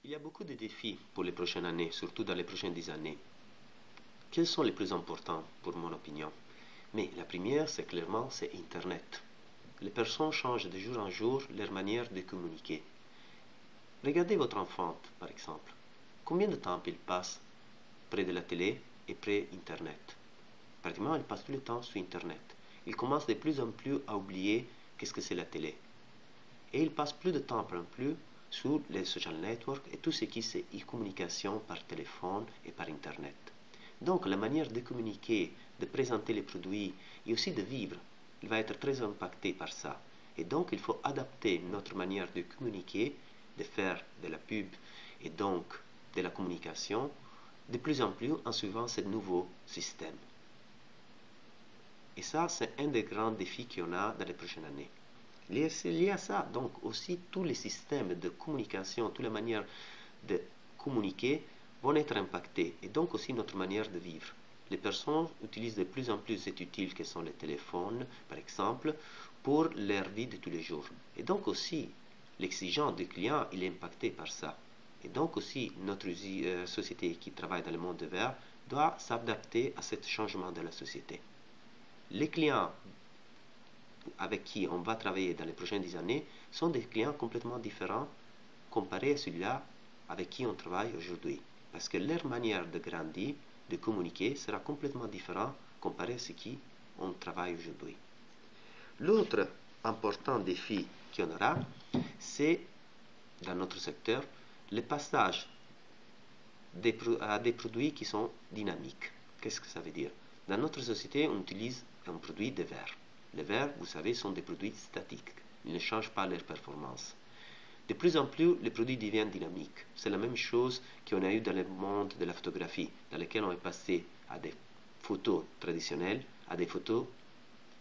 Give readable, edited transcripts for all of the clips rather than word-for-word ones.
Il y a beaucoup de défis pour les prochaines années, surtout dans les prochaines 10 années. Quels sont les plus importants, pour mon opinion? Mais la première, c'est clairement, c'est Internet. Les personnes changent de jour en jour leur manière de communiquer. Regardez votre enfant, par exemple. Combien de temps il passe près de la télé et près Internet? Pratiquement, il passe tout le temps sur Internet. Il commence de plus en plus à oublier qu'est-ce que c'est la télé. Et il passe plus de temps en plus sur les social networks et tout ce qui est e-communication par téléphone et par Internet. Donc la manière de communiquer, de présenter les produits et aussi de vivre, il va être très impacté par ça. Et donc il faut adapter notre manière de communiquer, de faire de la pub et donc de la communication de plus en plus en suivant ce nouveau système. Et ça, c'est un des grands défis qu'on a dans les prochaines années. Lié à ça, donc aussi tous les systèmes de communication, toutes les manières de communiquer vont être impactés et donc aussi notre manière de vivre. Les personnes utilisent de plus en plus cet outil que sont les téléphones, par exemple, pour leur vie de tous les jours. Et donc aussi, l'exigence du client, il est impacté par ça. Et donc aussi, notre société qui travaille dans le monde vert doit s'adapter à ce changement de la société. Les clients avec qui on va travailler dans les prochaines 10 années sont des clients complètement différents comparés à celui-là avec qui on travaille aujourd'hui. Parce que leur manière de grandir, de communiquer, sera complètement différente comparé à ce qui on travaille aujourd'hui. L'autre important défi qu'il y en aura, c'est dans notre secteur, le passage à des produits qui sont dynamiques. Qu'est-ce que ça veut dire? Dans notre société, on utilise un produit de verre. Les verres, vous savez, sont des produits statiques. Ils ne changent pas leur performance. De plus en plus, les produits deviennent dynamiques. C'est la même chose qu'on a eu dans le monde de la photographie, dans lequel on est passé à des photos traditionnelles, à des photos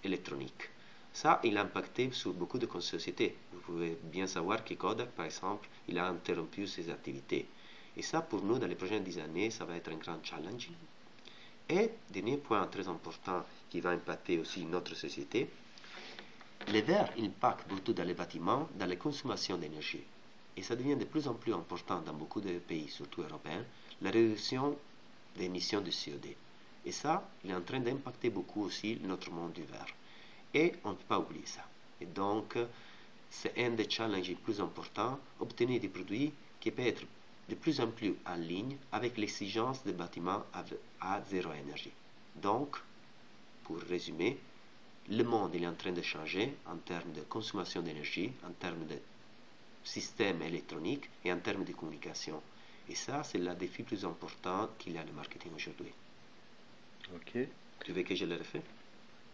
électroniques. Ça, il a impacté sur beaucoup de sociétés. Vous pouvez bien savoir que Kodak, par exemple, il a interrompu ses activités. Et ça, pour nous, dans les prochaines 10 années, ça va être un grand challenge. Et, dernier point très important qui va impacter aussi notre société, les verres impactent beaucoup dans les bâtiments, dans la consommation d'énergie. Et ça devient de plus en plus important dans beaucoup de pays, surtout européens, la réduction des émissions de CO2. Et ça, il est en train d'impacter beaucoup aussi notre monde du verre. Et on ne peut pas oublier ça. Et donc, c'est un des challenges les plus importants, obtenir des produits qui peuvent être de plus en plus en ligne avec l'exigence des bâtiments à zéro énergie. Donc, pour résumer, le monde est en train de changer en termes de consommation d'énergie, en termes de système électronique et en termes de communication. Et ça, c'est le défi plus important qu'il y a le marketing aujourd'hui. Ok. Tu veux que je le refais?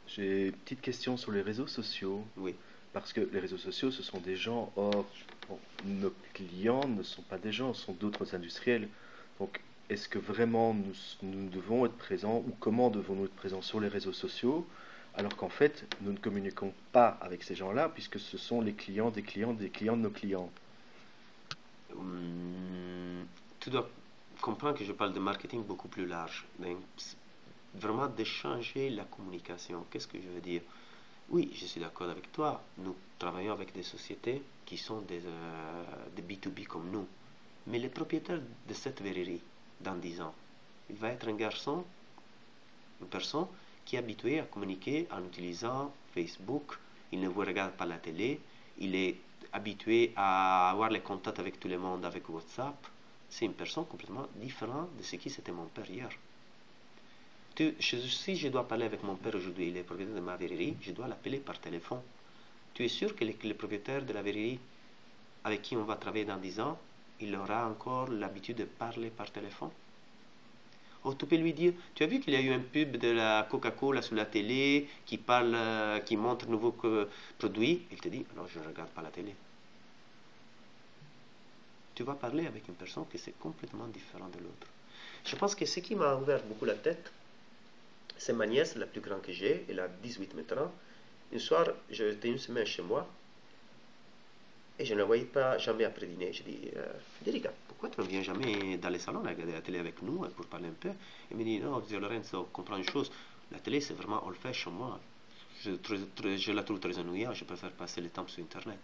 J'ai une petite question sur les réseaux sociaux. Oui. Parce que les réseaux sociaux, ce sont des gens. Or, bon, nos clients ne sont pas des gens, ce sont d'autres industriels. Donc, est-ce que vraiment nous devons être présents ou comment devons-nous être présents sur les réseaux sociaux alors qu'en fait, nous ne communiquons pas avec ces gens-là puisque ce sont les clients des clients des clients de nos clients. Tu dois comprendre que je parle de marketing beaucoup plus large. Donc, vraiment de changer la communication. Qu'est-ce que je veux dire? Oui, je suis d'accord avec toi. Nous travaillons avec des sociétés qui sont des B2B comme nous. Mais le propriétaire de cette verrerie, dans 10 ans, il va être un garçon, une personne qui est habituée à communiquer en utilisant Facebook. Il ne vous regarde pas la télé. Il est habitué à avoir les contacts avec tout le monde avec WhatsApp. C'est une personne complètement différente de ce qui c'était mon père hier. Si je dois parler avec mon père aujourd'hui, il est propriétaire de ma verrerie, je dois l'appeler par téléphone. Tu es sûr que le propriétaire de la verrerie avec qui on va travailler dans 10 ans, il aura encore l'habitude de parler par téléphone? Ou tu peux lui dire, tu as vu qu'il y a eu un pub de la Coca-Cola sur la télé qui parle, qui montre de nouveaux produits? Il te dit, non, je ne regarde pas la télé. Tu vas parler avec une personne qui est complètement différente de l'autre. Je pense que ce qui m'a ouvert beaucoup la tête, c'est ma nièce, la plus grande que j'ai, elle a 18 maintenant. Un soir, j'étais une semaine chez moi et je ne la voyais pas jamais après dîner. Je dis, Federica, pourquoi tu ne viens jamais dans les salons regarder la télé avec nous pour parler un peu? Elle me dit, non, Zio Lorenzo, comprends une chose, la télé c'est vraiment old fashion moi. Je la trouve très ennuyante, je préfère passer le temps sur Internet.